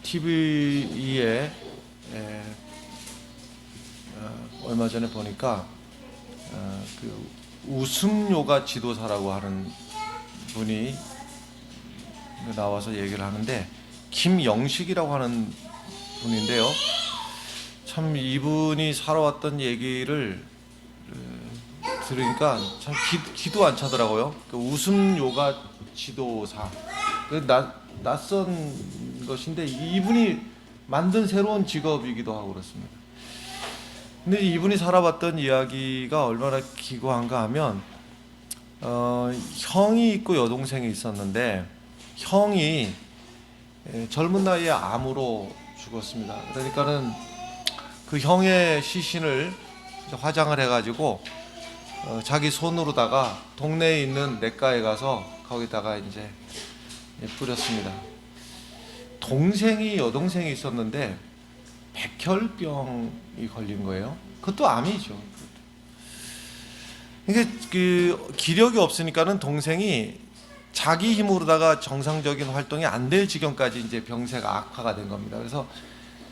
TV에 얼마 전에 보니까 그 웃음 요가 지도사라고 하는 분이 나와서 얘기를 하는데, 김영식이라고 하는 분인데요. 참 이분이 살아왔던 얘기를 들으니까 참 기도 안 차더라고요. 그 웃음 요가 지도사. 낯선 것인데 이분이 만든 새로운 직업이기도 하고 그렇습니다. 근데 이분이 살아봤던 이야기가 얼마나 기구한가 하면, 형이 있고 여동생이 있었는데 형이 젊은 나이에 암으로 죽었습니다. 그러니까는 그 형의 시신을 화장을 해가지고 자기 손으로다가 동네에 있는 냇가에 가서 거기다가 이제 뿌렸습니다. 동생이 여동생이 있었는데 백혈병이 걸린 거예요. 그것도 암이죠. 이게 그 기력이 없으니까는 동생이 자기 힘으로다가 정상적인 활동이 안 될 지경까지 이제 병세가 악화가 된 겁니다. 그래서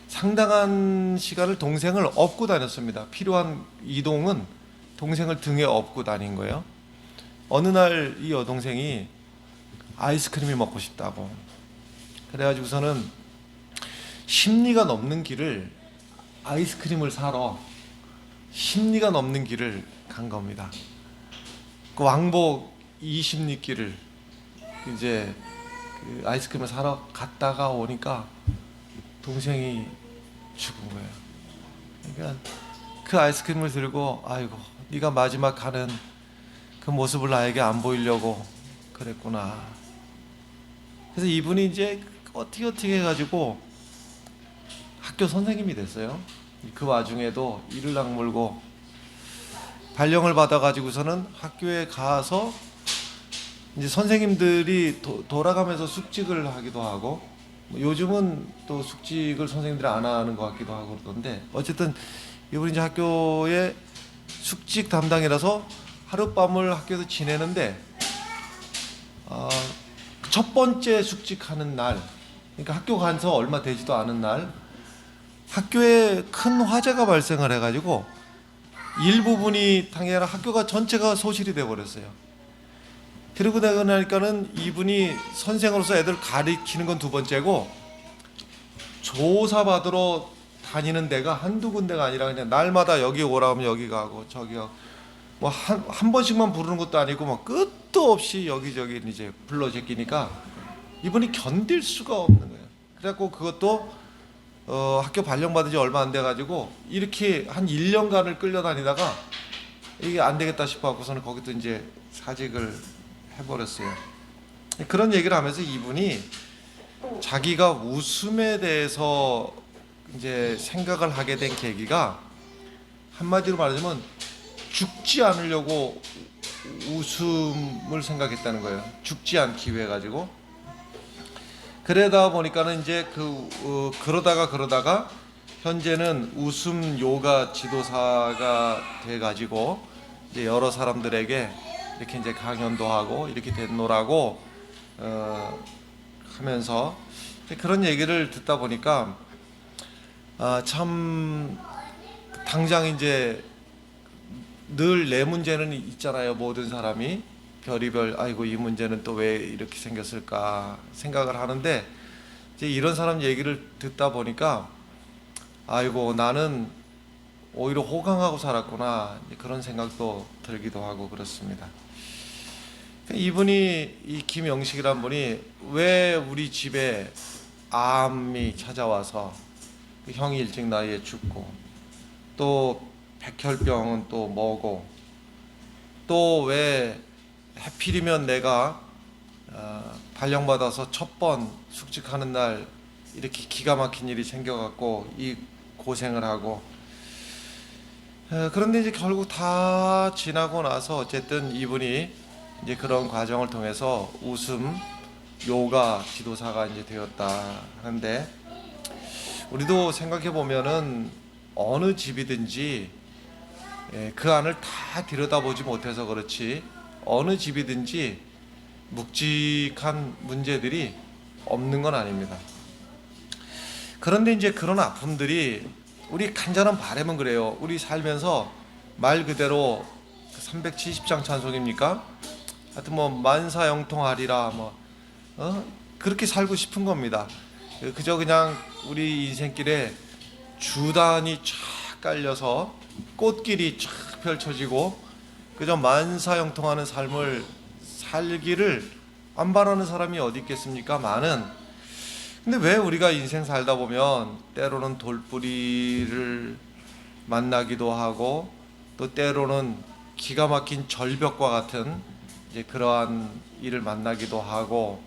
상당한 시간을 동생을 업고 다녔습니다. 필요한 이동은 동생을 등에 업고 다닌 거예요. 어느 날 이 여동생이 아이스크림이 먹고 싶다고, 그래가지고서는 십리가 넘는 길을 아이스크림을 사러 십리가 넘는 길을 간 겁니다. 그 왕복 20리 길을 이제 그 아이스크림을 사러 갔다가 오니까 동생이 죽은 거예요. 그러니까 그 아이스크림을 들고, 아이고 네가 마지막 가는 그 모습을 나에게 안 보이려고 그랬구나. 그래서 이분이 이제 어떻게 해가지고 학교 선생님이 됐어요. 그 와중에도 이를 악물고 발령을 받아가지고서는 학교에 가서 이제 선생님들이 돌아가면서 숙직을 하기도 하고, 요즘은 또 숙직을 선생님들이 안 하는 것 같기도 하고 그러던데, 어쨌든 이분이 이제 학교에 숙직 담당이라서 하룻밤을 학교에서 지내는데, 첫 번째 숙직하는 날, 그러니까 학교 가서 얼마 되지도 않은 날, 학교에 큰 화재가 발생을 해가지고 일부분이 당연히 학교가 전체가 소실이 돼버렸어요. 그리고 나니까는 이분이 선생으로서 애들 가르치는 건 두 번째고, 조사받으러 다니는 데가 한두 군데가 아니라 그냥 날마다 여기 오라 하면 여기 가고 저기 가고, 뭐 한 번씩만 부르는 것도 아니고 뭐 끝도 없이 여기저기 이제 불러 제끼니까 이분이 견딜 수가 없는 거예요. 그래갖고 그것도 학교 발령받은 지 얼마 안 돼가지고 이렇게 한 1년간을 끌려다니다가 이게 안 되겠다 싶어갖고서는 거기도 이제 사직을 해버렸어요. 그런 얘기를 하면서 이분이 자기가 웃음에 대해서 이제 생각을 하게 된 계기가, 한마디로 말하자면 죽지 않으려고 웃음을 생각했다는 거예요. 죽지 않기 위해 가지고. 그러다 보니까는 이제 그러다가 현재는 웃음 요가 지도사가 돼 가지고 이제 여러 사람들에게 이렇게 이제 강연도 하고 이렇게 됐노라고 하면서 그런 얘기를 듣다 보니까, 참 당장 이제 늘 내 문제는 있잖아요. 모든 사람이 별의별, 아이고 이 문제는 또 왜 이렇게 생겼을까 생각을 하는데, 이제 이런 사람 얘기를 듣다 보니까 아이고 나는 오히려 호강하고 살았구나, 그런 생각도 들기도 하고 그렇습니다. 이분이, 이 김영식이란 분이 왜 우리 집에 암이 찾아와서 형이 일찍 나이에 죽고, 또 백혈병은 또 뭐고, 또 왜 하필이면 내가 발령받아서 첫 번 숙직하는 날 이렇게 기가 막힌 일이 생겨갖고 이 고생을 하고, 그런데 이제 결국 다 지나고 나서 어쨌든 이분이 이제 그런 과정을 통해서 웃음 요가 지도사가 이제 되었다 하는데, 우리도 생각해 보면은 어느 집이든지 그 안을 다 들여다보지 못해서 그렇지, 어느 집이든지 묵직한 문제들이 없는 건 아닙니다. 그런데 이제 그런 아픔들이 우리 간절한 바람은 그래요. 우리 살면서 말 그대로 370장 찬송입니까? 하여튼 뭐 만사형통하리라 그렇게 살고 싶은 겁니다. 그저 그냥 우리 인생길에 주단이 쫙 깔려서 꽃길이 쫙 펼쳐지고 그저 만사형통하는 삶을 살기를 안 바라는 사람이 어디 있겠습니까? 많은. 근데 왜 우리가 인생 살다 보면 때로는 돌뿌리를 만나기도 하고 또 때로는 기가 막힌 절벽과 같은 이제 그러한 일을 만나기도 하고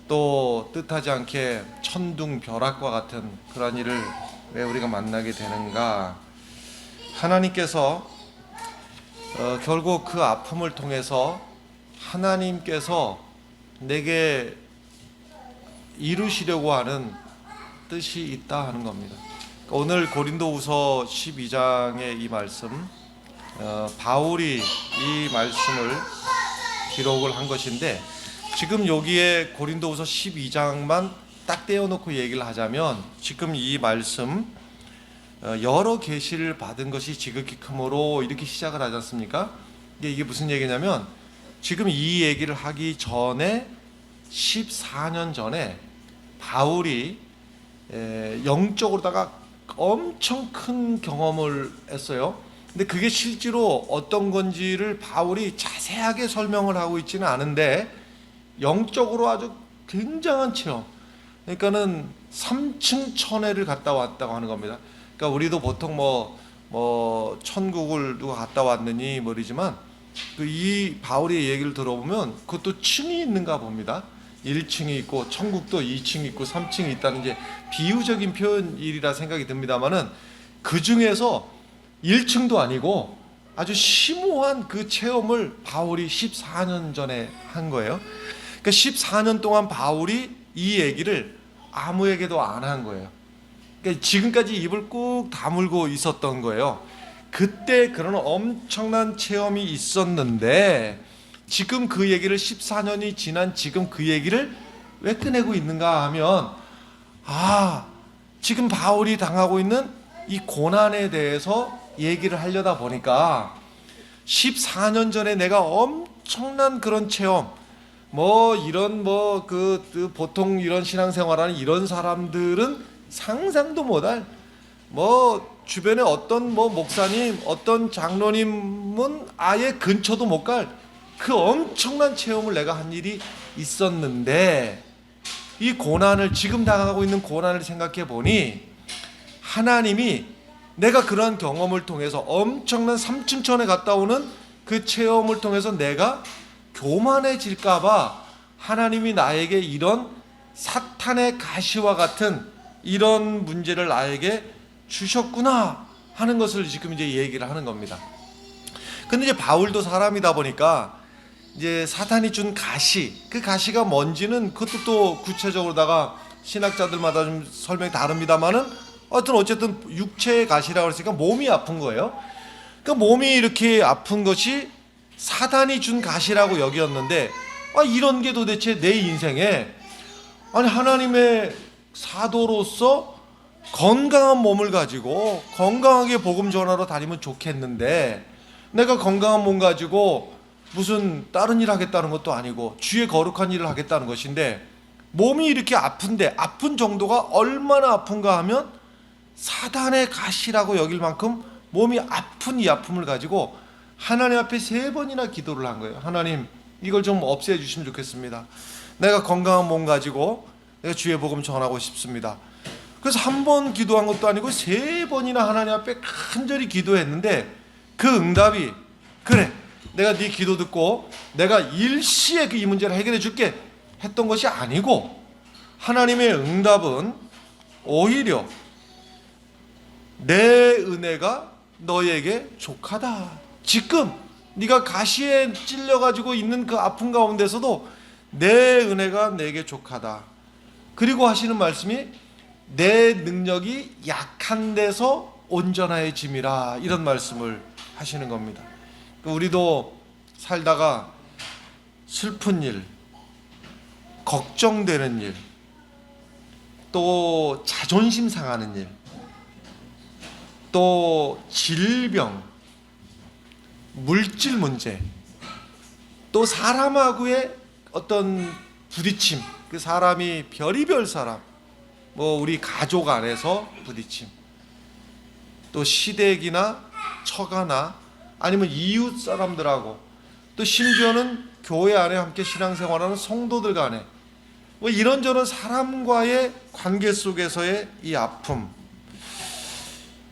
또 뜻하지 않게 천둥벼락과 같은 그러한 일을 왜 우리가 만나게 되는가? 하나님께서 결국 그 아픔을 통해서 하나님께서 내게 이루시려고 하는 뜻이 있다 하는 겁니다. 오늘 고린도후서 12장의 이 말씀, 바울이 이 말씀을 기록을 한 것인데 지금 여기에 고린도후서 12장만 딱 떼어놓고 얘기를 하자면 지금 이 말씀 여러 계시를 받은 것이 지극히 크므로 이렇게 시작을 하지 않습니까? 이게 무슨 얘기냐면 지금 이 얘기를 하기 전에 14년 전에 바울이 영적으로다가 엄청 큰 경험을 했어요. 근데 그게 실제로 어떤 건지를 바울이 자세하게 설명을 하고 있지는 않은데 영적으로 아주 굉장한 체험. 그러니까는 3층 천회를 갔다 왔다고 하는 겁니다. 그러니까 우리도 보통 뭐 천국을 누가 갔다 왔느니 모르지만 이 바울의 얘기를 들어보면 그것도 층이 있는가 봅니다. 1층이 있고 천국도 2층이 있고 3층이 있다는 이제 비유적인 표현이라 생각이 듭니다만은 그 중에서 1층도 아니고 아주 심오한 그 체험을 바울이 14년 전에 한 거예요. 그러니까 14년 동안 바울이 이 얘기를 아무에게도 안 한 거예요. 그러니까 지금까지 입을 꾹 다물고 있었던 거예요. 그때 그런 엄청난 체험이 있었는데 지금 그 얘기를 14년이 지난 지금 그 얘기를 왜 꺼내고 있는가 하면 지금 바울이 당하고 있는 이 고난에 대해서 얘기를 하려다 보니까 14년 전에 내가 엄청난 그런 체험 보통 이런 신앙생활하는 이런 사람들은 상상도 못할 주변에 어떤 목사님 어떤 장로님은 아예 근처도 못 갈 그 엄청난 체험을 내가 한 일이 있었는데 이 고난을 지금 당하고 있는 고난을 생각해 보니 하나님이 내가 그러한 경험을 통해서 엄청난 삼층천에 갔다 오는 그 체험을 통해서 내가 교만해질까봐 하나님이 나에게 이런 사탄의 가시와 같은 이런 문제를 나에게 주셨구나 하는 것을 지금 이제 얘기를 하는 겁니다. 근데 이제 바울도 사람이다 보니까 이제 사탄이 준 가시, 그 가시가 뭔지는 그것도 또 구체적으로다가 신학자들마다 좀 설명이 다릅니다만은 어쨌든 육체의 가시라고 했으니까 몸이 아픈 거예요. 그러니까 몸이 이렇게 아픈 것이 사탄이 준 가시라고 여겼는데 이런 게 도대체 내 인생에 하나님의 사도로서 건강한 몸을 가지고 건강하게 복음 전하러 다니면 좋겠는데 내가 건강한 몸 가지고 무슨 다른 일 하겠다는 것도 아니고 주의 거룩한 일을 하겠다는 것인데 몸이 이렇게 아픈데 아픈 정도가 얼마나 아픈가 하면 사단의 가시라고 여길 만큼 몸이 아픈 이 아픔을 가지고 하나님 앞에 3번이나 기도를 한 거예요. 하나님 이걸 좀 없애 주시면 좋겠습니다. 내가 건강한 몸 가지고 내가 주의 복음 전하고 싶습니다. 그래서 1번 기도한 것도 아니고 3번이나 하나님 앞에 간절히 기도했는데 그 응답이 그래 내가 네 기도 듣고 내가 일시에 이 문제를 해결해 줄게 했던 것이 아니고 하나님의 응답은 오히려 내 은혜가 너에게 족하다. 지금 네가 가시에 찔려가지고 있는 그 아픔 가운데서도 내 은혜가 내게 족하다. 그리고 하시는 말씀이 내 능력이 약한 데서 온전해짐이라 이런 말씀을 하시는 겁니다. 우리도 살다가 슬픈 일, 걱정되는 일, 또 자존심 상하는 일, 또 질병, 물질 문제, 또 사람하고의 어떤 부딪힘, 그 사람이 별의별 사람, 뭐 우리 가족 안에서 부딪힘, 또 시댁이나 처가나 아니면 이웃 사람들하고, 또 심지어는 교회 안에 함께 신앙생활하는 성도들 간에 뭐 이런저런 사람과의 관계 속에서의 이 아픔,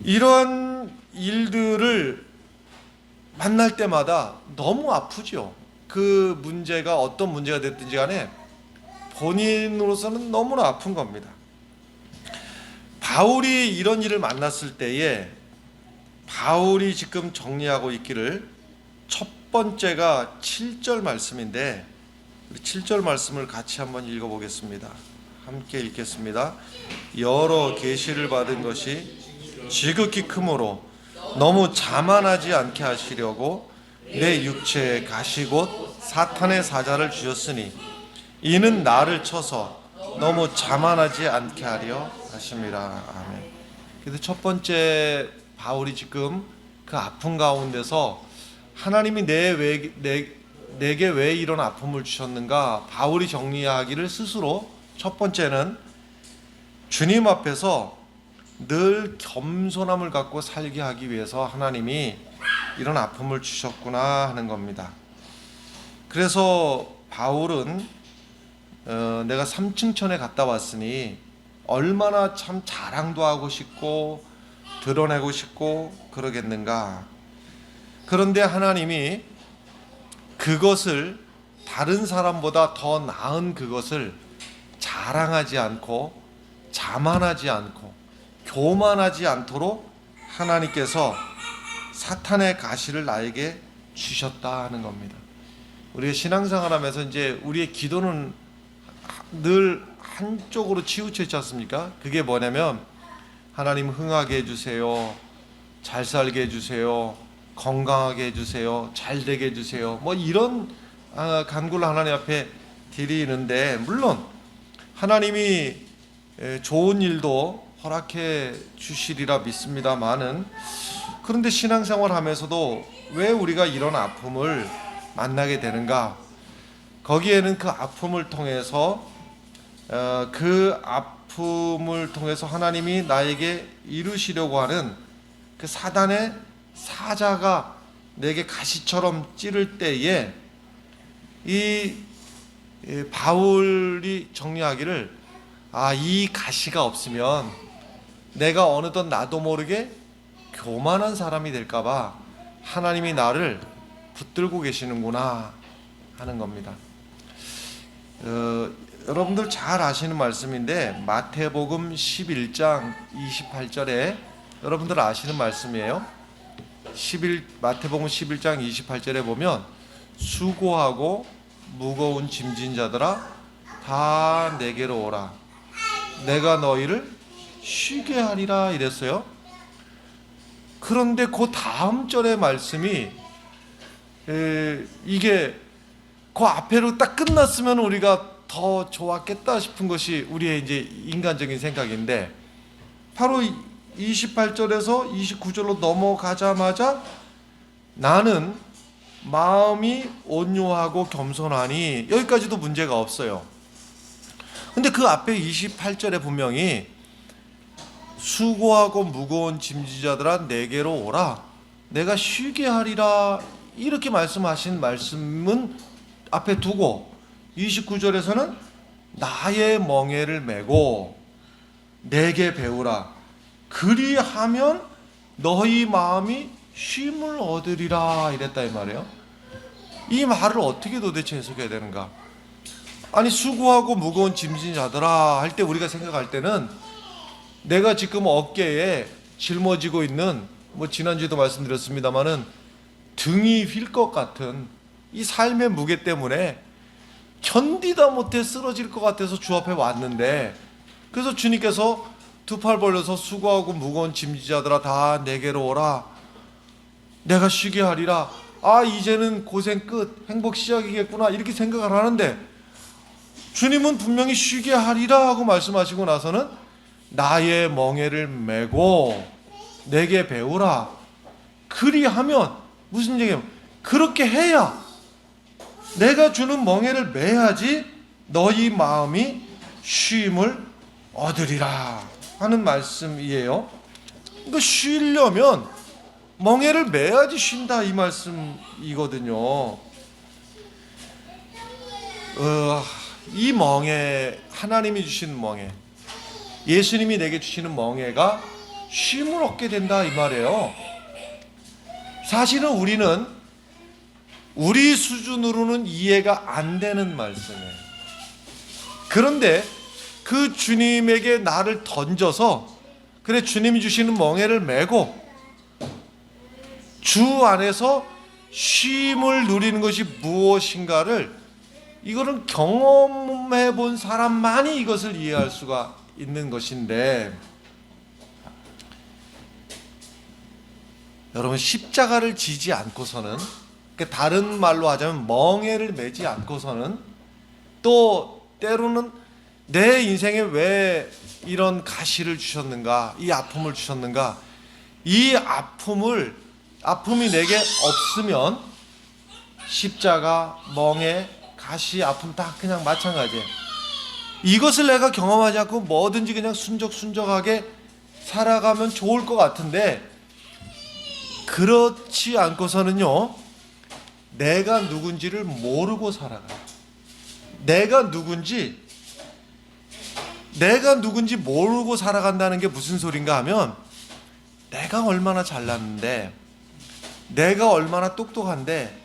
이러한 일들을 만날 때마다 너무 아프죠. 그 문제가 어떤 문제가 됐든지 간에 본인으로서는 너무나 아픈 겁니다. 바울이 이런 일을 만났을 때에 바울이 지금 정리하고 있기를, 첫 번째가 7절 말씀인데 7절 말씀을 같이 한번 읽어보겠습니다. 함께 읽겠습니다. 여러 계시를 받은 것이 지극히 크므로 너무 자만하지 않게 하시려고 내 육체에 가시 곧 사탄의 사자를 주셨으니 이는 나를 쳐서 너무 자만하지 않게 하려 하심이라. 아멘. 그래서 첫 번째, 바울이 지금 그 아픔 가운데서 하나님이 내게 왜 이런 아픔을 주셨는가, 바울이 정리하기를 스스로 첫 번째는 주님 앞에서 늘 겸손함을 갖고 살게 하기 위해서 하나님이 이런 아픔을 주셨구나 하는 겁니다. 그래서 바울은 내가 삼층천에 갔다 왔으니 얼마나 참 자랑도 하고 싶고 드러내고 싶고 그러겠는가. 그런데 하나님이 그것을, 다른 사람보다 더 나은 그것을 자랑하지 않고 자만하지 않고 교만하지 않도록 하나님께서 사탄의 가시를 나에게 주셨다 하는 겁니다. 우리가 신앙생활하면서 이제 우리의 기도는 늘 한쪽으로 치우쳐 있지 않습니까? 그게 뭐냐면 하나님 흥하게 해주세요, 잘 살게 해주세요, 건강하게 해주세요, 잘 되게 해주세요, 뭐 이런 간구를 하나님 앞에 드리는데, 물론 하나님이 좋은 일도 허락해 주시리라 믿습니다만은, 그런데 신앙생활 하면서도 왜 우리가 이런 아픔을 만나게 되는가? 거기에는 그 아픔을 통해서 하나님이 나에게 이루시려고 하는 그 사단의 사자가 내게 가시처럼 찌를 때에 이 바울이 정리하기를, 이 가시가 없으면 내가 어느덧 나도 모르게 교만한 사람이 될까봐 하나님이 나를 붙들고 계시는구나 하는 겁니다. 여러분들 잘 아시는 말씀인데 마태복음 11장 28절에 여러분들 아시는 말씀이에요. 마태복음 11장 28절에 보면 수고하고 무거운 짐진 자들아 다 내게로 오라 내가 너희를 쉬게 하리라 이랬어요. 그런데 그 다음 절의 말씀이 이게 그 앞에로 딱 끝났으면 우리가 더 좋았겠다 싶은 것이 우리의 이제 인간적인 생각인데, 바로 28절에서 29절로 넘어가자마자 나는 마음이 온유하고 겸손하니, 여기까지도 문제가 없어요. 근데 그 앞에 28절에 분명히 수고하고 무거운 짐지자들아 내게로 오라 내가 쉬게 하리라 이렇게 말씀하신 말씀은 앞에 두고 29절에서는 나의 멍에를 메고 내게 배우라 그리하면 너희 마음이 쉼을 얻으리라 이랬다 이 말이에요. 이 말을 어떻게 도대체 해석해야 되는가? 아니 수고하고 무거운 짐진 자들아 할 때 우리가 생각할 때는 내가 지금 어깨에 짊어지고 있는, 뭐 지난주에도 말씀드렸습니다마는 등이 휠 것 같은 이 삶의 무게 때문에 견디다 못해 쓰러질 것 같아서 주 앞에 왔는데, 그래서 주님께서 두 팔 벌려서 수고하고 무거운 짐지자들아 다 내게로 오라 내가 쉬게 하리라. 이제는 고생 끝, 행복 시작이겠구나 이렇게 생각을 하는데 주님은 분명히 쉬게 하리라 하고 말씀하시고 나서는 나의 멍에를 메고 내게 배우라. 그리하면 무슨 얘기예요? 그렇게 해야, 내가 주는 멍에를 매야지 너희 마음이 쉼을 얻으리라 하는 말씀이에요. 그러니까 쉬려면 멍에를 매야지 쉰다, 이 말씀이거든요. 이 멍에, 하나님이 주신 멍에, 예수님이 내게 주시는 멍에가 쉼을 얻게 된다, 이 말이에요. 사실은 우리는 우리 수준으로는 이해가 안 되는 말씀이에요. 그런데 그 주님에게 나를 던져서, 그래 주님이 주시는 멍에를 메고 주 안에서 쉼을 누리는 것이 무엇인가를, 이거는 경험해 본 사람만이 이것을 이해할 수가 있는 것인데, 여러분, 십자가를 지지 않고서는, 다른 말로 하자면 멍에를 매지 않고서는, 또 때로는 내 인생에 왜 이런 가시를 주셨는가, 이 아픔을 주셨는가, 이 아픔이 내게 없으면 십자가, 멍에, 가시, 아픔 다 그냥 마찬가지예요. 이것을 내가 경험하지 않고 뭐든지 그냥 순적순적하게 살아가면 좋을 것 같은데, 그렇지 않고서는요, 내가 누군지를 모르고 살아가요. 내가 누군지 모르고 살아간다는 게 무슨 소린가 하면, 내가 얼마나 잘났는데, 내가 얼마나 똑똑한데,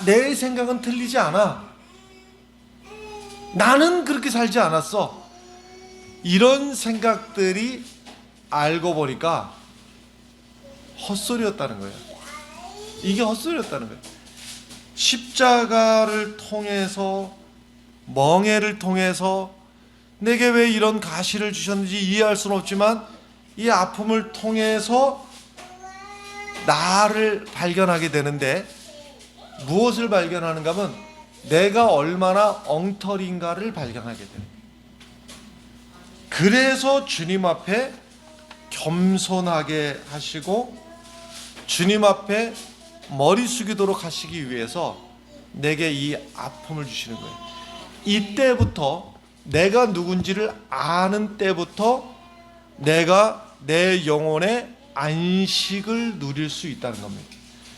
내 생각은 틀리지 않아, 나는 그렇게 살지 않았어, 이런 생각들이 알고 보니까 헛소리였다는 거예요. 이게 헛소리였다는 거예요. 십자가를 통해서, 멍에를 통해서 내게 왜 이런 가시를 주셨는지 이해할 수는 없지만, 이 아픔을 통해서 나를 발견하게 되는데, 무엇을 발견하는가 하면 내가 얼마나 엉터리인가를 발견하게 돼요. 그래서 주님 앞에 겸손하게 하시고 주님 앞에 머리 숙이도록 하시기 위해서 내게 이 아픔을 주시는 거예요. 이때부터, 내가 누군지를 아는 때부터 내가 내 영혼의 안식을 누릴 수 있다는 겁니다.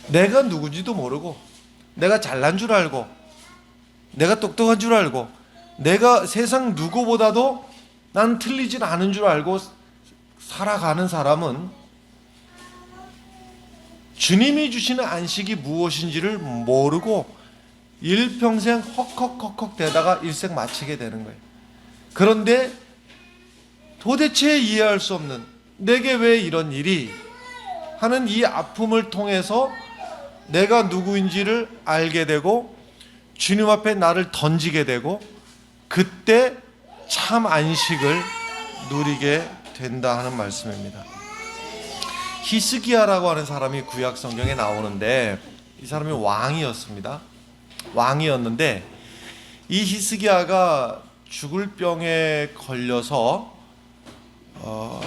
내가 누군지도 모르고, 내가 잘난 줄 알고, 내가 똑똑한 줄 알고, 내가 세상 누구보다도 난 틀리진 않은 줄 알고 살아가는 사람은 주님이 주시는 안식이 무엇인지를 모르고 일평생 헉헉헉헉 대다가 일생 마치게 되는 거예요. 그런데 도대체 이해할 수 없는, 내게 왜 이런 일이 하는 이 아픔을 통해서 내가 누구인지를 알게 되고 주님 앞에 나를 던지게 되고, 그때 참 안식을 누리게 된다 하는 말씀입니다. 히스기야라고 하는 사람이 구약 성경에 나오는데, 이 사람이 왕이었습니다. 왕이었는데 이 히스기야가 죽을 병에 걸려서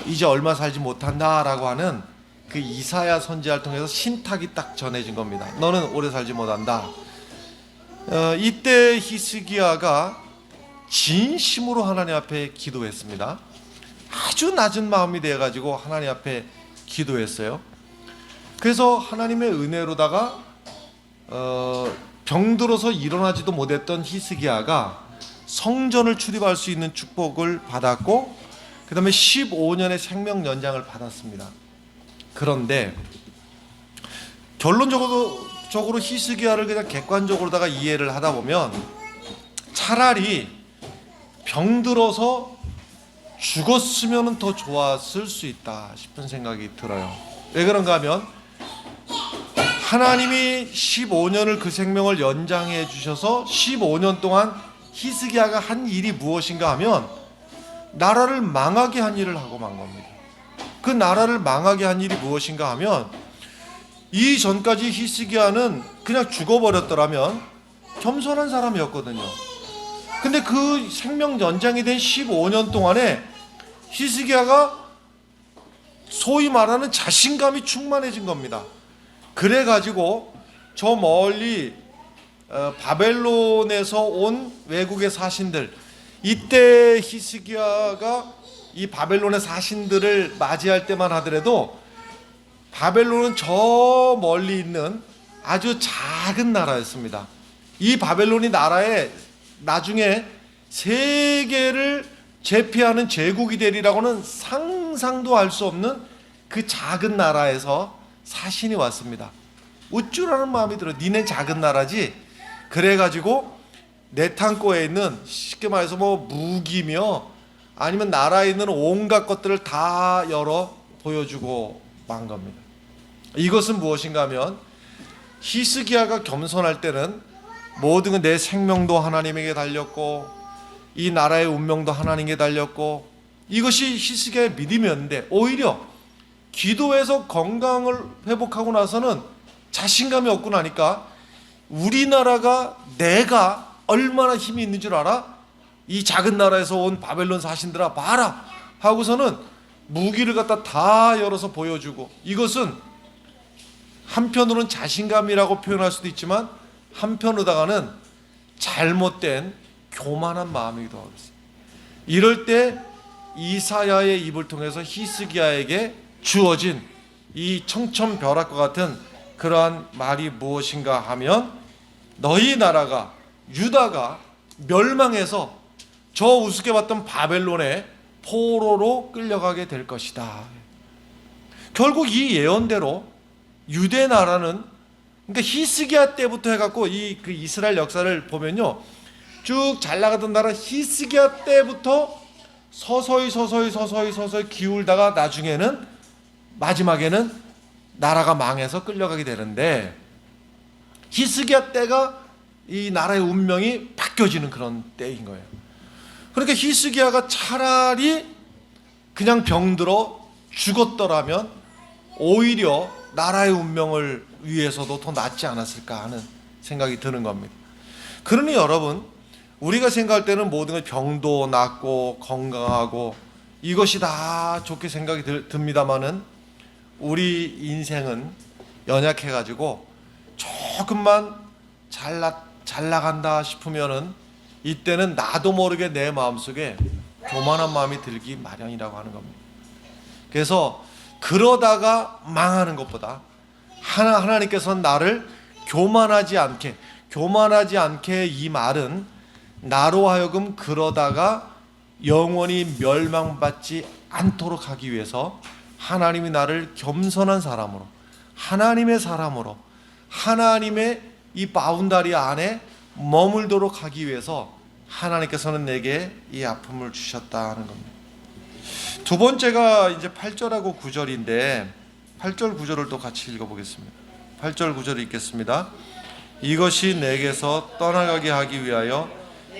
이제 얼마 살지 못한다라고 하는 그 이사야 선지자를 통해서 신탁이 딱 전해진 겁니다. 너는 오래 살지 못한다. 이때 히스기야가 진심으로 하나님 앞에 기도했습니다. 아주 낮은 마음이 되어가지고 하나님 앞에 기도했어요. 그래서 하나님의 은혜로다가 병들어서 일어나지도 못했던 히스기야가 성전을 출입할 수 있는 축복을 받았고, 그 다음에 15년의 생명 연장을 받았습니다. 그런데 결론적으로 히스기야를 그냥 객관적으로다가 이해를 하다 보면 차라리 병들어서 죽었으면 더 좋았을 수 있다 싶은 생각이 들어요. 왜 그런가 하면 하나님이 15년을 그 생명을 연장해 주셔서 15년 동안 히스기야가 한 일이 무엇인가 하면 나라를 망하게 한 일을 하고 만 겁니다. 그 나라를 망하게 한 일이 무엇인가 하면, 이 전까지 히스기야는 그냥 죽어버렸더라면 겸손한 사람이었거든요. 근데 그 생명 연장이 된 15년 동안에 히스기야가 소위 말하는 자신감이 충만해진 겁니다. 그래가지고 저 멀리 바벨론에서 온 외국의 사신들, 이때 히스기야가 이 바벨론의 사신들을 맞이할 때만 하더라도 바벨론은 저 멀리 있는 아주 작은 나라였습니다. 이 바벨론이 나라에 나중에 세계를 제패하는 제국이 되리라고는 상상도 할 수 없는 그 작은 나라에서 사신이 왔습니다. 어쩌라는 마음이 들어. 니네 작은 나라지. 그래가지고 내 창고에 있는, 쉽게 말해서 뭐 무기며 아니면 나라에 있는 온갖 것들을 다 열어 보여주고 만 겁니다. 이것은 무엇인가 하면 히스기야가 겸손할 때는 모든 내 생명도 하나님에게 달렸고 이 나라의 운명도 하나님께 달렸고, 이것이 히스기야의 믿음이었는데 오히려 기도해서 건강을 회복하고 나서는 자신감이 없고 나니까 우리나라가 내가 얼마나 힘이 있는 줄 알아? 이 작은 나라에서 온 바벨론 사신들아 봐라 하고서는 무기를 갖다 다 열어서 보여주고, 이것은 한편으로는 자신감이라고 표현할 수도 있지만 한편으로다가는 잘못된 교만한 마음이기도 하겠습니다. 이럴 때 이사야의 입을 통해서 히스기야에게 주어진 이 청천벽락과 같은 그러한 말이 무엇인가 하면, 너희 나라가 유다가 멸망해서 저 우습게 봤던 바벨론의 포로로 끌려가게 될 것이다. 결국 이 예언대로 유대 나라는, 그러니까 히스기야 때부터 해갖고 그 이스라엘 역사를 보면요, 쭉 잘 나가던 나라 히스기야 때부터 서서히 기울다가 나중에는 마지막에는 나라가 망해서 끌려가게 되는데, 히스기야 때가 이 나라의 운명이 바뀌어지는 그런 때인 거예요. 그러니까 히스기야가 차라리 그냥 병들어 죽었더라면 오히려 나라의 운명을 위해서도 더 낫지 않았을까 하는 생각이 드는 겁니다. 그러니 여러분, 우리가 생각할 때는 모든 걸 병도 낫고 건강하고 이것이 다 좋게 생각이 듭니다마는 우리 인생은 연약해가지고 조금만 잘 나간다 싶으면은 이때는 나도 모르게 내 마음속에 교만한 마음이 들기 마련이라고 하는 겁니다. 그래서 그러다가 망하는 것보다 하나님께서는 나를 교만하지 않게 이 말은 나로 하여금 그러다가 영원히 멸망받지 않도록 하기 위해서 하나님이 나를 겸손한 사람으로, 하나님의 사람으로, 하나님의 이 바운다리 안에 머물도록 하기 위해서 하나님께서는 내게 이 아픔을 주셨다는 겁니다. 두 번째가 이제 8절하고 9절인데 8절 9절을 또 같이 읽어보겠습니다. 8절 9절을 읽겠습니다. 이것이 내게서 떠나가게 하기 위하여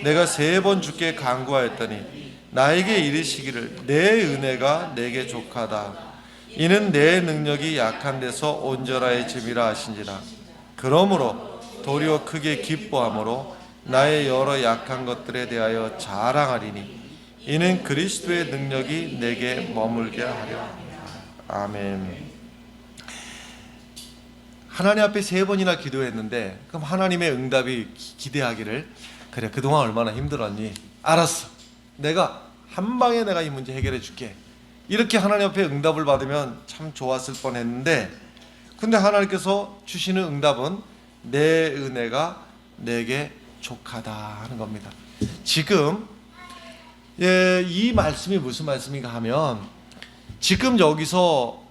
내가 3번 주께 간구하였더니 나에게 이르시기를 내 은혜가 내게 족하다. 이는 내 능력이 약한 데서 온전하여짐이라 하신지라. 그러므로 도리어 크게 기뻐함으로 나의 여러 약한 것들에 대하여 자랑하리니 이는 그리스도의 능력이 내게 머물게 하려 합니다. 아멘. 하나님 앞에 3번이나 기도했는데 그럼 하나님의 응답이 기대하기를, 그래 그동안 얼마나 힘들었니? 알았어, 내가 한 방에 내가 이 문제 해결해 줄게. 이렇게 하나님 앞에 응답을 받으면 참 좋았을 뻔했는데, 근데 하나님께서 주시는 응답은 내 은혜가 내게 족하다 하는 겁니다. 지금 이 말씀이 무슨 말씀인가 하면, 지금 여기서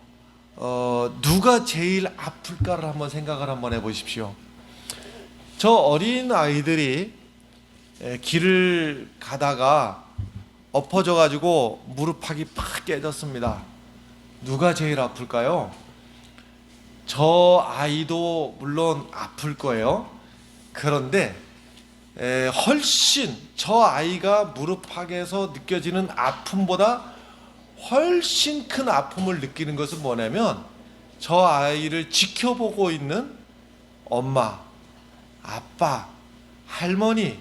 누가 제일 아플까를 한번 생각을 한번 해보십시오. 저 어린 아이들이 길을 가다가 엎어져 가지고 무릎팍이 팍 깨졌습니다. 누가 제일 아플까요? 저 아이도 물론 아플 거예요. 그런데 훨씬 저 아이가 무릎팍에서 느껴지는 아픔보다 훨씬 큰 아픔을 느끼는 것은 뭐냐면, 저 아이를 지켜보고 있는 엄마, 아빠, 할머니,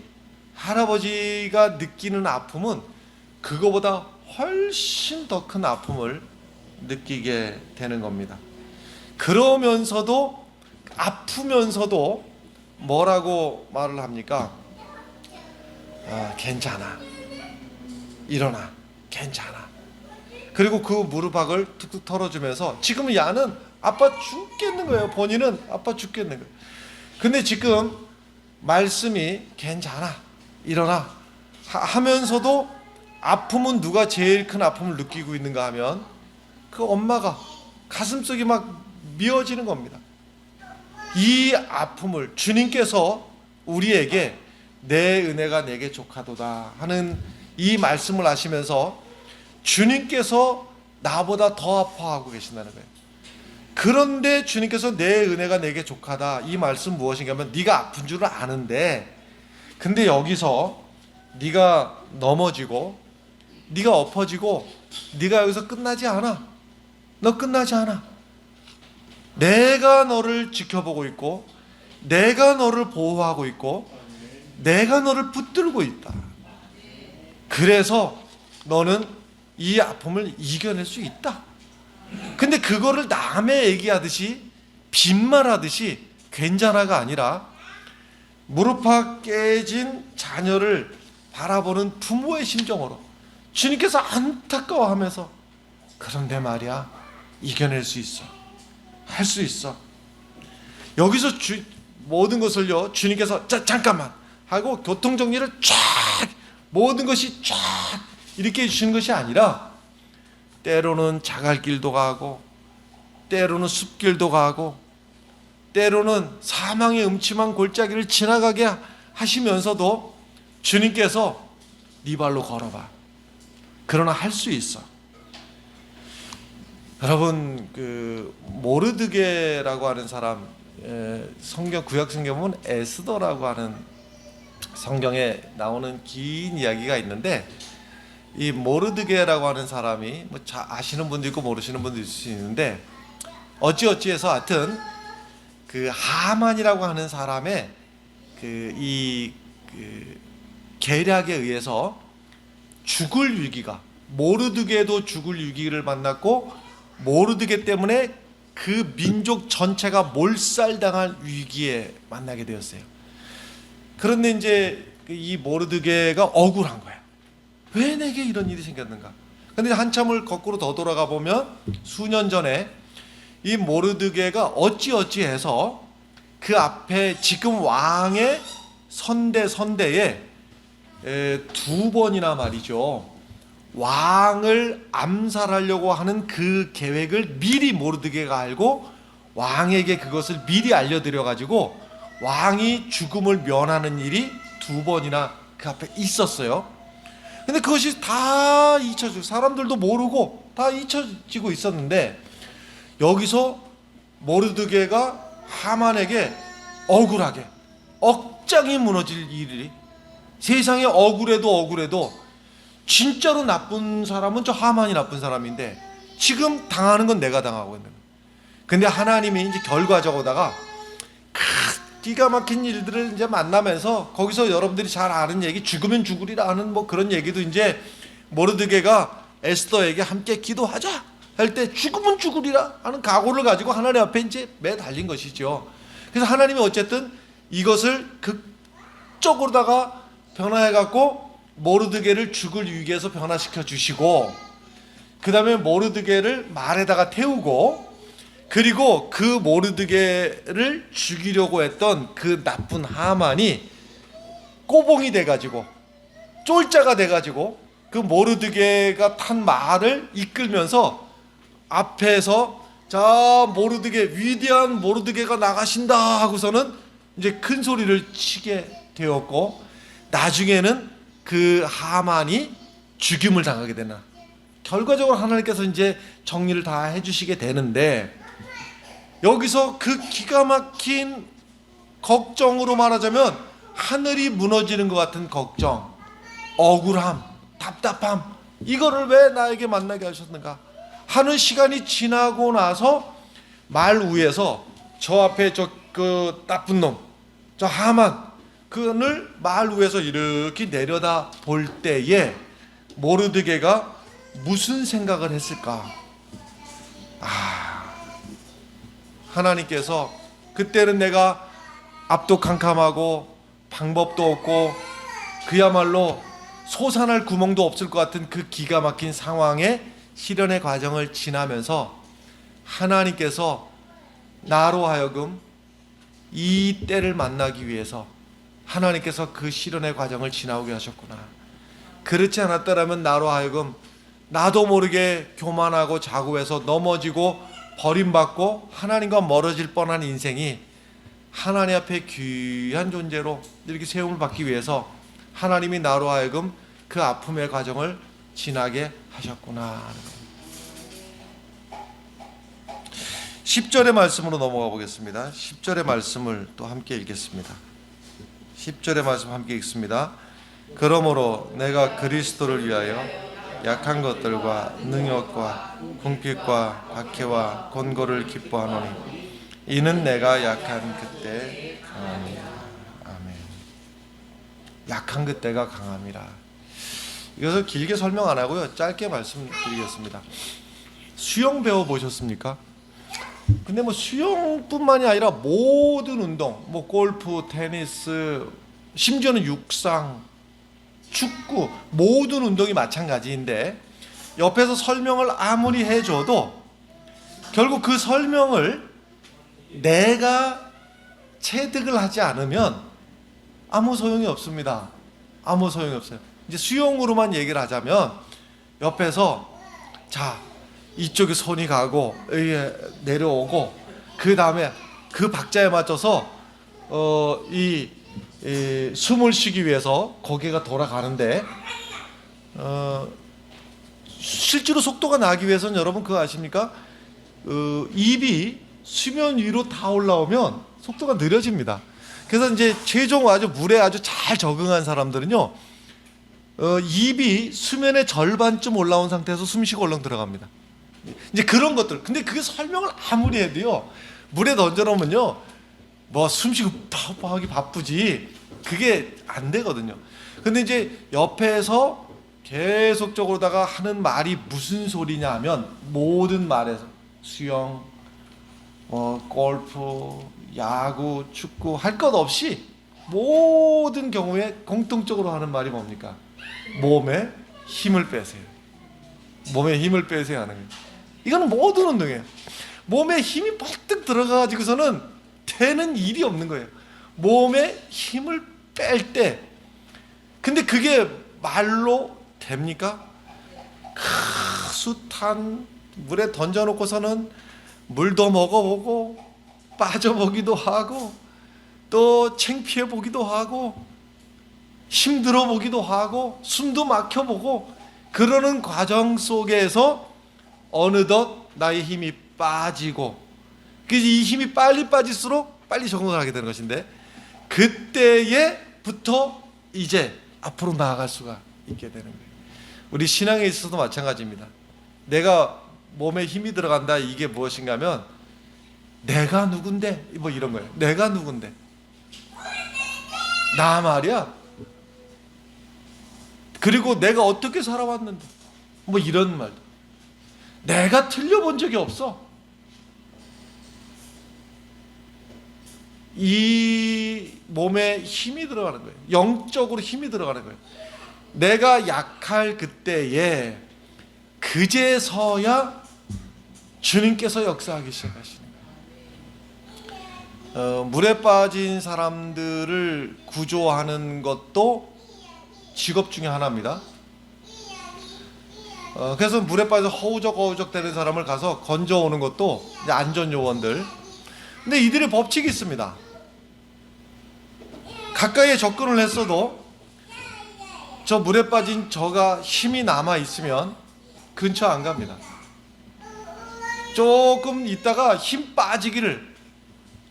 할아버지가 느끼는 아픔은 그거보다 훨씬 더 큰 아픔을 느끼게 되는 겁니다. 그러면서도 아프면서도 뭐라고 말을 합니까? 괜찮아, 일어나, 괜찮아. 그리고 그 무릎팍을 툭툭 털어주면서 지금은 야는 아파 죽겠는 거예요. 본인은 아파 죽겠는 거예요. 근데 지금 말씀이 괜찮아, 일어나 하면서도 아픔은 누가 제일 큰 아픔을 느끼고 있는가 하면 그 엄마가 가슴속이 막 미어지는 겁니다. 이 아픔을 주님께서 우리에게 내 은혜가 내게 족하도다 하는 이 말씀을 하시면서 주님께서 나보다 더 아파하고 계신다는 거예요. 그런데 주님께서 내 은혜가 내게 족하다 이 말씀 무엇인가 하면 네가 아픈 줄은 아는데 근데 여기서 네가 넘어지고 네가 엎어지고 네가 여기서 끝나지 않아. 너 끝나지 않아. 내가 너를 지켜보고 있고 내가 너를 보호하고 있고 내가 너를 붙들고 있다. 그래서 너는 이 아픔을 이겨낼 수 있다. 근데 그거를 남의 얘기하듯이 빈말하듯이 괜찮아가 아니라 무릎팍 깨진 자녀를 바라보는 부모의 심정으로 주님께서 안타까워하면서 그런데 말이야 이겨낼 수 있어. 할 수 있어. 여기서 모든 것을요 주님께서 잠깐만 하고 교통정리를 쫙 모든 것이 쫙 이렇게 해주시는 것이 아니라 때로는 자갈길도 가고 때로는 숲길도 가고 때로는 사망의 음침한 골짜기를 지나가게 하시면서도 주님께서 네 발로 걸어봐. 그러나 할 수 있어. 여러분 그 모르드게라고 하는 사람 성경 구약 성경 보면 에스더라고 하는 성경에 나오는 긴 이야기가 있는데 이 모르드게라고 하는 사람이 뭐 아시는 분도 있고 모르시는 분도 있을 수 있는데 어찌어찌해서 하여튼 그 하만이라고 하는 사람의 그 계략에 의해서 죽을 위기가 모르드게도 죽을 위기를 만났고 모르드게 때문에 그 민족 전체가 몰살당할 위기에 만나게 되었어요. 그런데 이제 이 모르드게가 억울한 거야. 왜 내게 이런 일이 생겼는가? 근데 한참을 거꾸로 더 돌아가 보면 수년 전에 이 모르드게가 어찌어찌해서 그 앞에 지금 왕의 선대에 두 번이나 말이죠. 왕을 암살하려고 하는 그 계획을 미리 모르드게가 알고 왕에게 그것을 미리 알려드려 가지고 왕이 죽음을 면하는 일이 두 번이나 그 앞에 있었어요. 근데 그것이 다 잊혀지고 사람들도 모르고 다 잊혀지고 있었는데 여기서 모르드게가 하만에게 억울하게 억장이 무너질 일이 세상에 억울해도 진짜로 나쁜 사람은 저 하만이 나쁜 사람인데 지금 당하는 건 내가 당하고 있는 거예요. 근데 하나님이 이제 결과적으로다가 기가 막힌 일들을 이제 만나면서 거기서 여러분들이 잘 아는 얘기 죽으면 죽으리라 하는 뭐 그런 얘기도 이제 모르드게가 에스더에게 함께 기도하자 할 때 죽으면 죽으리라 하는 각오를 가지고 하나님 앞에 이제 매달린 것이죠. 그래서 하나님이 어쨌든 이것을 극적으로다가 변화해 갖고 모르드게를 죽을 위기에서 변화시켜 주시고 그 다음에 모르드게를 말에다가 태우고 그리고 그 모르드게를 죽이려고 했던 그 나쁜 하만이 꼬봉이 돼가지고 쫄자가 돼가지고 그 모르드게가 탄 말을 이끌면서 앞에서 자 모르드게 위대한 모르드게가 나가신다 하고서는 이제 큰 소리를 치게 되었고 나중에는 그 하만이 죽임을 당하게 되나 결과적으로 하나님께서 이제 정리를 다 해주시게 되는데 여기서 그 기가 막힌 걱정으로 말하자면 하늘이 무너지는 것 같은 걱정, 억울함, 답답함 이거를 왜 나에게 만나게 하셨는가 하는 시간이 지나고 나서 말 위에서 저 앞에 저 그 나쁜 놈, 저 하만 그를 말 위에서 이렇게 내려다 볼 때에 모르드게가 무슨 생각을 했을까? 하나님께서 그때는 내가 앞도 캄캄하고 방법도 없고 그야말로 솟아날 구멍도 없을 것 같은 그 기가 막힌 상황에 시련의 과정을 지나면서 하나님께서 나로 하여금 이 때를 만나기 위해서 하나님께서 그 시련의 과정을 지나오게 하셨구나. 그렇지 않았더라면 나로 하여금 나도 모르게 교만하고 자고해서 넘어지고 버림받고 하나님과 멀어질 뻔한 인생이 하나님 앞에 귀한 존재로 이렇게 세움을 받기 위해서 하나님이 나로 하여금 그 아픔의 과정을 지나게 하셨구나. 10절의 말씀으로 넘어가 보겠습니다. 10절의 말씀을 또 함께 읽겠습니다. 10절의 말씀 함께 읽습니다. 그러므로 내가 그리스도를 위하여 약한 것들과 능욕과 궁핍과 박해와 곤고를 기뻐하노니 이는 내가 약한 그때 강함이라. 아멘. 약한 그때가 강함이라. 이것을 길게 설명 안 하고요, 짧게 말씀드리겠습니다. 수영 배워 보셨습니까? 근데 뭐 수영뿐만이 아니라 모든 운동, 뭐 골프, 테니스, 심지어는 육상, 축구, 모든 운동이 마찬가지인데 옆에서 설명을 아무리 해줘도 결국 그 설명을 내가 체득을 하지 않으면 아무 소용이 없습니다. 아무 소용이 없어요. 이제 수영으로만 얘기를 하자면 옆에서 자, 이쪽에 손이 가고 내려오고 그 다음에 그 박자에 맞춰서 숨을 쉬기 위해서 고개가 돌아가는데 실제로 속도가 나기 위해서는 여러분 그거 아십니까? 입이 수면 위로 다 올라오면 속도가 느려집니다. 그래서 이제 최종 아주 물에 아주 잘 적응한 사람들은요, 입이 수면의 절반쯤 올라온 상태에서 숨쉬고 얼렁 들어갑니다. 이제 그런 것들. 근데 그게 설명을 아무리 해도요, 물에 던져놓으면요, 뭐 숨쉬고 하기 바쁘지 그게 안 되거든요. 근데 이제 옆에서 계속적으로다가 하는 말이 무슨 소리냐 하면 모든 말에서 수영, 골프, 야구, 축구 할 것 없이 모든 경우에 공통적으로 하는 말이 뭡니까? 몸에 힘을 빼세요. 몸에 힘을 빼세요 하는 거예요. 이거는 모든 운동이에요. 몸에 힘이 벌떡 들어가가지고서는 되는 일이 없는 거예요. 몸에 힘을 뺄 때. 근데 그게 말로 됩니까? 숱한 물에 던져놓고서는 물도 먹어보고 빠져보기도 하고 또 창피해 보기도 하고 힘들어 보기도 하고 숨도 막혀보고 그러는 과정 속에서 어느덧 나의 힘이 빠지고, 그래서 이 힘이 빨리 빠질수록 빨리 적응을 하게 되는 것인데 그때에부터 이제 앞으로 나아갈 수가 있게 되는 거예요. 우리 신앙에 있어서도 마찬가지입니다. 내가 몸에 힘이 들어간다, 이게 무엇인가 하면 내가 누군데, 뭐 이런 거예요. 내가 누군데, 나 말이야. 그리고 내가 어떻게 살아왔는데, 뭐 이런 말도. 내가 틀려본 적이 없어. 이 몸에 힘이 들어가는 거예요. 영적으로 힘이 들어가는 거예요. 내가 약할 그때에 그제서야 주님께서 역사하기 시작하시는 거예요. 물에 빠진 사람들을 구조하는 것도 직업 중에 하나입니다. 그래서 물에 빠져서 허우적 되는 사람을 가서 건져오는 것도 이제 안전요원들. 근데 이들의 법칙이 있습니다. 가까이에 접근을 했어도 저 물에 빠진 저가 힘이 남아 있으면 근처 안 갑니다. 조금 있다가 힘 빠지기를,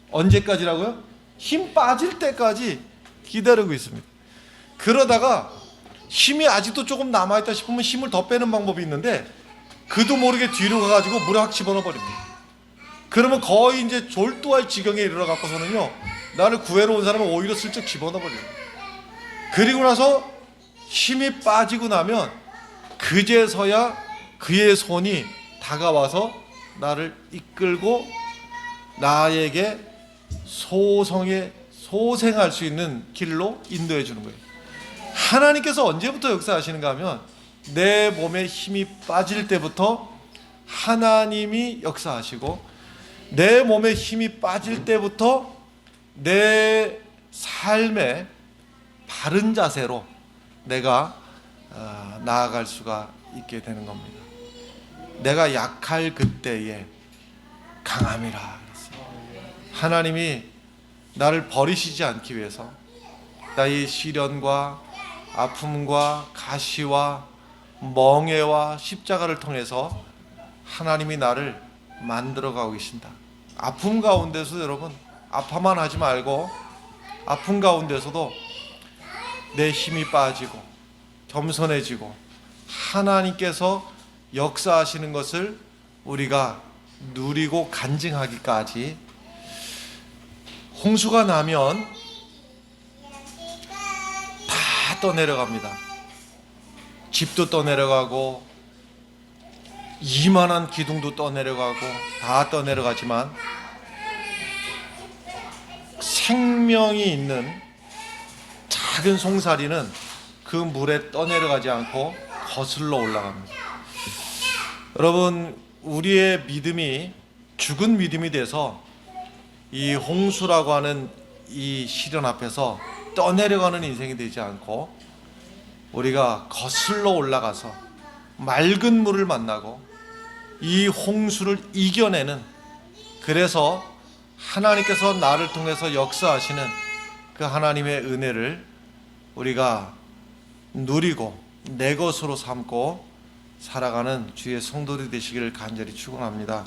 언제까지라고요? 힘 빠질 때까지 기다리고 있습니다. 그러다가 힘이 아직도 조금 남아있다 싶으면 힘을 더 빼는 방법이 있는데 그도 모르게 뒤로 가가지고 물에 확 집어넣어 버립니다. 그러면 거의 이제 졸도할 지경에 이르러 갖고서는요, 나를 구해러 온 사람은 오히려 슬쩍 집어넣어버려요. 그리고 나서 힘이 빠지고 나면 그제서야 그의 손이 다가와서 나를 이끌고 나에게 소생할 수 있는 길로 인도해 주는 거예요. 하나님께서 언제부터 역사하시는가 하면 내 몸에 힘이 빠질 때부터 하나님이 역사하시고, 내 몸에 힘이 빠질 때부터 내 삶의 바른 자세로 내가 나아갈 수가 있게 되는 겁니다. 내가 약할 그때에 강함이라 그랬어요. 하나님이 나를 버리시지 않기 위해서 나의 시련과 아픔과 가시와 멍에와 십자가를 통해서 하나님이 나를 만들어가고 계신다. 아픔 가운데서 여러분, 아파만 하지 말고 아픔 가운데서도 내 힘이 빠지고 겸손해지고 하나님께서 역사하시는 것을 우리가 누리고 간증하기까지. 홍수가 나면 다 떠내려갑니다. 집도 떠내려가고 이만한 기둥도 떠내려가고 다 떠내려가지만 생명이 있는 작은 송사리는 그 물에 떠내려가지 않고 거슬러 올라갑니다. 여러분, 우리의 믿음이 죽은 믿음이 돼서 이 홍수라고 하는 이 시련 앞에서 떠내려가는 인생이 되지 않고 우리가 거슬러 올라가서 맑은 물을 만나고 이 홍수를 이겨내는, 그래서 하나님께서 나를 통해서 역사하시는 그 하나님의 은혜를 우리가 누리고 내 것으로 삼고 살아가는 주의 성도들이 되시기를 간절히 축원합니다.